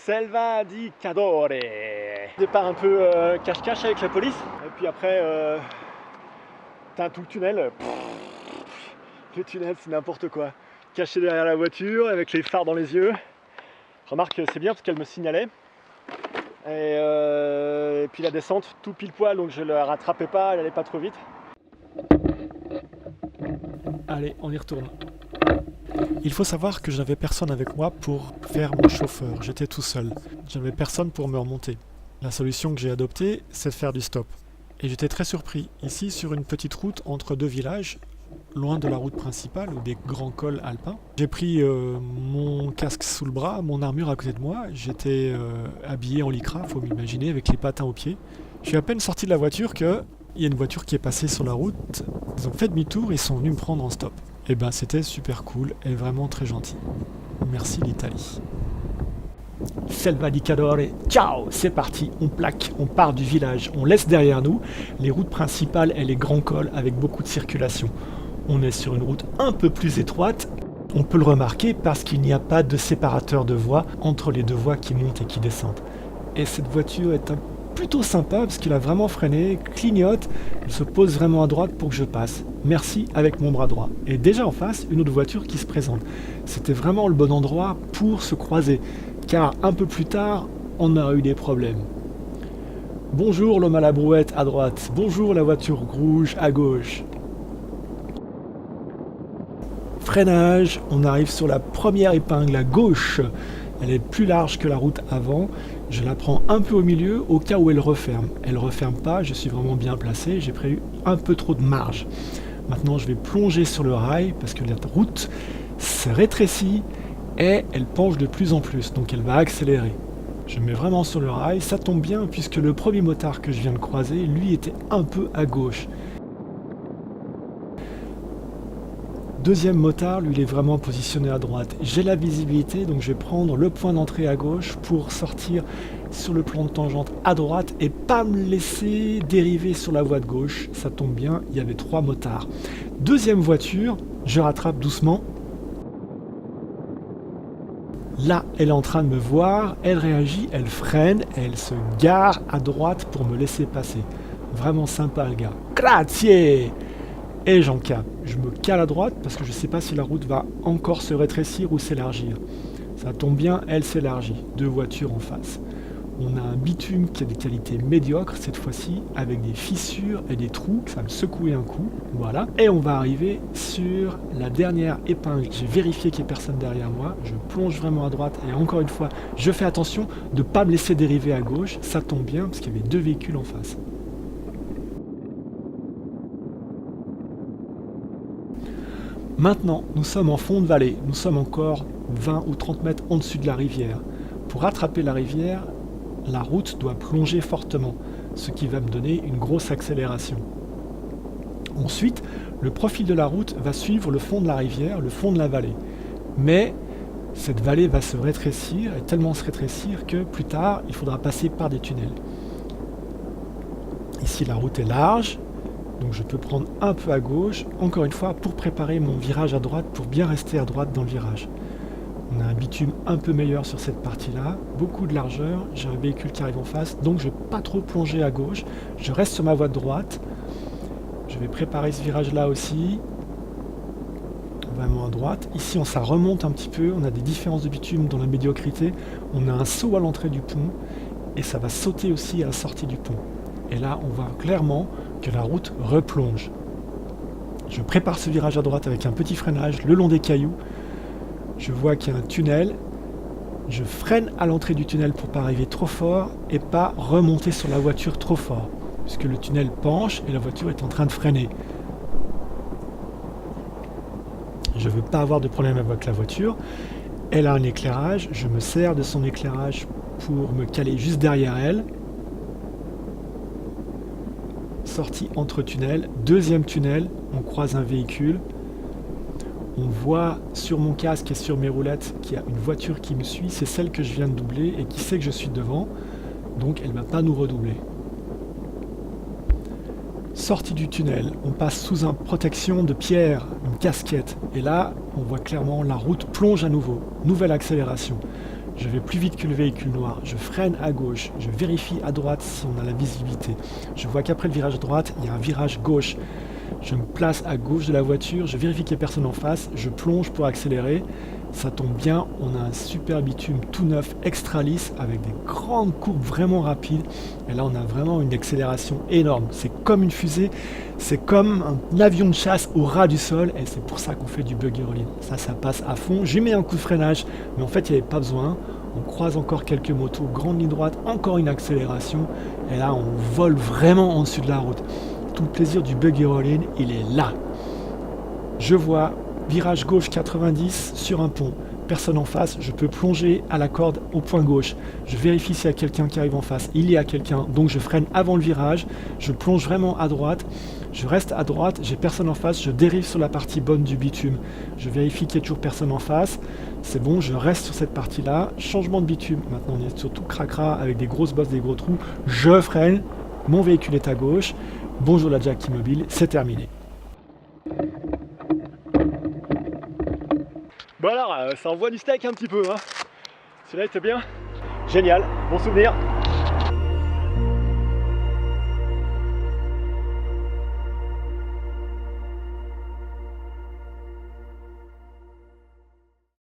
Selva di Cadore. Départ un peu cache-cache avec la police. Et puis après, t'as tout le tunnel. Le tunnel, c'est n'importe quoi. Caché derrière la voiture, avec les phares dans les yeux. Remarque, c'est bien parce qu'elle me signalait. Et puis la descente, tout pile poil, donc je la rattrapais pas, elle allait pas trop vite. Allez, on y retourne. Il faut savoir que je n'avais personne avec moi pour faire mon chauffeur, j'étais tout seul. Je n'avais personne pour me remonter. La solution que j'ai adoptée, c'est de faire du stop. Et j'étais très surpris. Ici, sur une petite route entre deux villages, loin de la route principale ou des grands cols alpins, j'ai pris mon casque sous le bras, mon armure à côté de moi. J'étais habillé en lycra, faut m'imaginer, avec les patins aux pieds. Je suis à peine sorti de la voiture que il y a une voiture qui est passée sur la route. Ils ont fait demi-tour et sont venus me prendre en stop. Et ben c'était super cool et vraiment très gentil. Merci l'Italie. Selva di Cadore, ciao, c'est parti, on plaque, on part du village, on laisse derrière nous les routes principales et les grands cols avec beaucoup de circulation. On est sur une route un peu plus étroite, on peut le remarquer parce qu'il n'y a pas de séparateur de voies entre les deux voies qui montent et qui descendent. Et cette voiture est plutôt sympa parce qu'il a vraiment freiné, clignote, il se pose vraiment à droite pour que je passe. Merci avec mon bras droit. Et déjà en face, une autre voiture qui se présente. C'était vraiment le bon endroit pour se croiser, car un peu plus tard, on a eu des problèmes. Bonjour l'homme à la brouette à droite, bonjour la voiture rouge à gauche. Freinage, on arrive sur la première épingle à gauche. Elle est plus large que la route avant. Je la prends un peu au milieu au cas où elle referme. Elle referme pas, je suis vraiment bien placé, j'ai prévu un peu trop de marge. Maintenant je vais plonger sur le rail parce que la route se rétrécit et elle penche de plus en plus, donc elle va accélérer. Je me mets vraiment sur le rail, ça tombe bien puisque le premier motard que je viens de croiser, lui était un peu à gauche. Deuxième motard, lui il est vraiment positionné à droite. J'ai la visibilité, donc je vais prendre le point d'entrée à gauche pour sortir sur le plan de tangente à droite et pas me laisser dériver sur la voie de gauche. Ça tombe bien, il y avait 3 motards. Deuxième voiture, je rattrape doucement. Là, elle est en train de me voir, elle réagit, elle freine, elle se gare à droite pour me laisser passer. Vraiment sympa le gars. Grazie! Et j'en capte. Je me cale à droite parce que je ne sais pas si la route va encore se rétrécir ou s'élargir. Ça tombe bien, elle s'élargit. 2 voitures en face. On a un bitume qui a des qualités médiocres cette fois-ci, avec des fissures et des trous. Ça va me secouer un coup. Voilà. Et on va arriver sur la dernière épingle. J'ai vérifié qu'il n'y ait personne derrière moi. Je plonge vraiment à droite. Et encore une fois, je fais attention de ne pas me laisser dériver à gauche. Ça tombe bien parce qu'il y avait 2 véhicules en face. Maintenant, nous sommes en fond de vallée, nous sommes encore 20 ou 30 mètres en dessus de la rivière. Pour rattraper la rivière, la route doit plonger fortement, ce qui va me donner une grosse accélération. Ensuite, le profil de la route va suivre le fond de la rivière, le fond de la vallée. Mais cette vallée va se rétrécir, et tellement se rétrécir que plus tard, il faudra passer par des tunnels. Ici, la route est large. Donc je peux prendre un peu à gauche, encore une fois, pour préparer mon virage à droite, pour bien rester à droite dans le virage. On a un bitume un peu meilleur sur cette partie-là, beaucoup de largeur, j'ai un véhicule qui arrive en face, donc je ne vais pas trop plonger à gauche, je reste sur ma voie de droite. Je vais préparer ce virage-là aussi, vraiment à droite. Ici, ça remonte un petit peu, on a des différences de bitume dans la médiocrité, on a un saut à l'entrée du pont, et ça va sauter aussi à la sortie du pont. Et là, on voit clairement que la route replonge. Je prépare ce virage à droite avec un petit freinage le long des cailloux. Je vois qu'il y a un tunnel. Je freine à l'entrée du tunnel pour ne pas arriver trop fort et pas remonter sur la voiture trop fort, puisque le tunnel penche et la voiture est en train de freiner. Je ne veux pas avoir de problème avec la voiture. Elle a un éclairage. Je me sers de son éclairage pour me caler juste derrière elle. Sortie entre tunnels, deuxième tunnel, on croise un véhicule. On voit sur mon casque et sur mes roulettes qu'il y a une voiture qui me suit, c'est celle que je viens de doubler et qui sait que je suis devant, donc elle ne va pas nous redoubler. Sortie du tunnel, on passe sous une protection de pierre, une casquette, et là on voit clairement la route plonge à nouveau, nouvelle accélération. Je vais plus vite que le véhicule noir, je freine à gauche, je vérifie à droite si on a la visibilité. Je vois qu'après le virage droite, il y a un virage gauche. Je me place à gauche de la voiture, je vérifie qu'il n'y a personne en face, je plonge pour accélérer. Ça tombe bien, on a un super bitume tout neuf, extra lisse, avec des grandes courbes vraiment rapides. Et là, on a vraiment une accélération énorme. C'est comme une fusée, c'est comme un avion de chasse au ras du sol. Et c'est pour ça qu'on fait du buggy rolling. Ça passe à fond. J'ai mis un coup de freinage, mais en fait, il n'y avait pas besoin. On croise encore quelques motos, grande ligne droite, encore une accélération. Et là, on vole vraiment en dessus de la route. Tout le plaisir du buggy rolling, il est là. Je vois virage gauche 90 sur un pont, personne en face, je peux plonger à la corde au point gauche. Je vérifie s'il y a quelqu'un qui arrive en face. Il y a quelqu'un, donc je freine avant le virage, je plonge vraiment à droite, je reste à droite, j'ai personne en face, je dérive sur la partie bonne du bitume. Je vérifie qu'il n'y a toujours personne en face. C'est bon, je reste sur cette partie-là. Changement de bitume, maintenant on est surtout cracra avec des grosses bosses, des gros trous. Je freine, mon véhicule est à gauche. Bonjour la Jack Immobile, c'est terminé. Bon alors, ça envoie du steak un petit peu, hein. Celui-là était bien. Génial, bon souvenir.